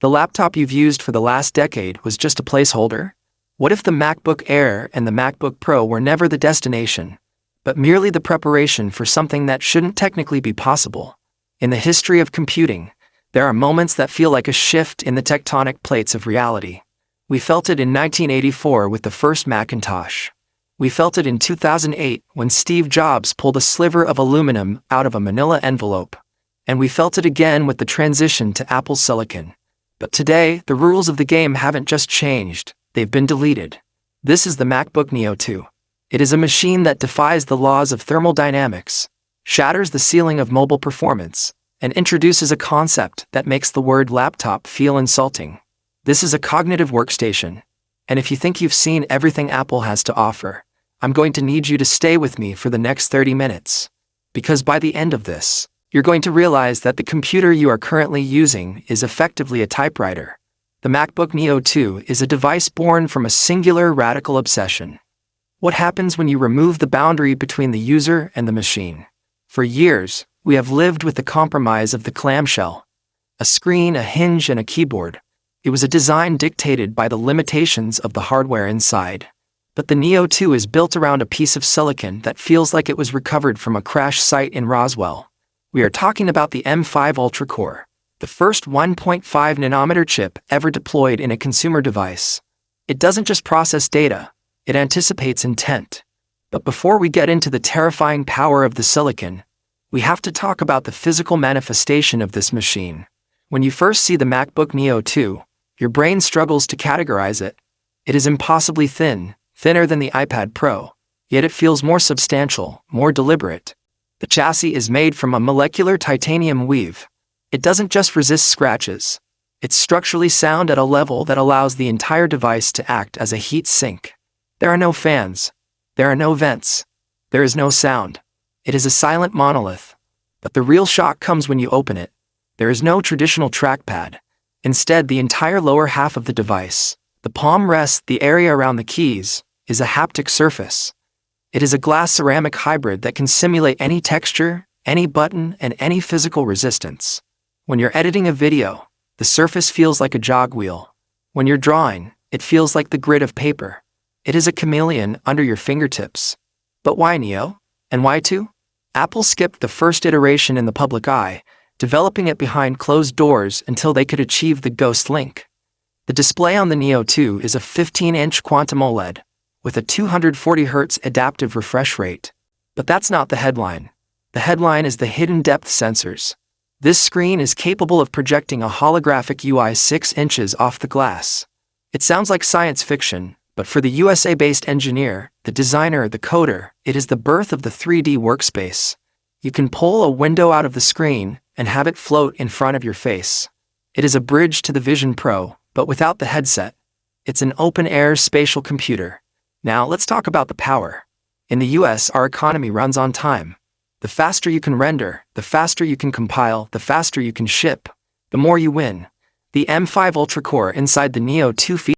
The laptop you've used for the last decade was just a placeholder? What if the MacBook Air and the MacBook Pro were never the destination, but merely the preparation for something that shouldn't technically be possible? In the history of computing, there are moments that feel like a shift in the tectonic plates of reality. We felt it in 1984 with the first Macintosh. We felt it in 2008 when Steve Jobs pulled a sliver of aluminum out of a manila envelope. And we felt it again with the transition to Apple's silicon. But today, the rules of the game haven't just changed, they've been deleted. This is the MacBook Neo 2. It is a machine that defies the laws of thermodynamics, shatters the ceiling of mobile performance, and introduces a concept that makes the word laptop feel insulting. This is a cognitive workstation. And if you think you've seen everything Apple has to offer, I'm going to need you to stay with me for the next 30 minutes. Because by the end of this, you're going to realize that the computer you are currently using is effectively a typewriter. The MacBook Neo 2 is a device born from a singular radical obsession. What happens when you remove the boundary between the user and the machine? For years, we have lived with the compromise of the clamshell. A screen, a hinge, and a keyboard. It was a design dictated by the limitations of the hardware inside. But the Neo 2 is built around a piece of silicon that feels like it was recovered from a crash site in Roswell. We are talking about the M5 Ultra-Core, the first 1.5-nanometer chip ever deployed in a consumer device. It doesn't just process data, it anticipates intent. But before we get into the terrifying power of the silicon, we have to talk about the physical manifestation of this machine. When you first see the MacBook Neo 2, your brain struggles to categorize it. It is impossibly thin, thinner than the iPad Pro, yet it feels more substantial, more deliberate. The chassis is made from a molecular titanium weave. It doesn't just resist scratches. It's structurally sound at a level that allows the entire device to act as a heat sink. There are no fans. There are no vents. There is no sound. It is a silent monolith. But the real shock comes when you open it. There is no traditional trackpad. Instead, the entire lower half of the device, the palm rest, the area around the keys, is a haptic surface. It is a glass-ceramic hybrid that can simulate any texture, any button, and any physical resistance. When you're editing a video, the surface feels like a jog wheel. When you're drawing, it feels like the grid of paper. It is a chameleon under your fingertips. But why Neo? And why 2? Apple skipped the first iteration in the public eye, developing it behind closed doors until they could achieve the Ghost Link. The display on the Neo 2 is a 15-inch Quantum OLED, with a 240Hz adaptive refresh rate. But that's not the headline. The headline is the hidden depth sensors. This screen is capable of projecting a holographic UI 6 inches off the glass. It sounds like science fiction, but for the USA-based engineer, the designer, the coder, it is the birth of the 3D workspace. You can pull a window out of the screen and have it float in front of your face. It is a bridge to the Vision Pro, but without the headset. It's an open-air spatial computer. Now let's talk about the power. In the US, our economy runs on time. The faster you can render, the faster you can compile, the faster you can ship, the more you win. The M5 Ultra-Core inside the Neo 2 features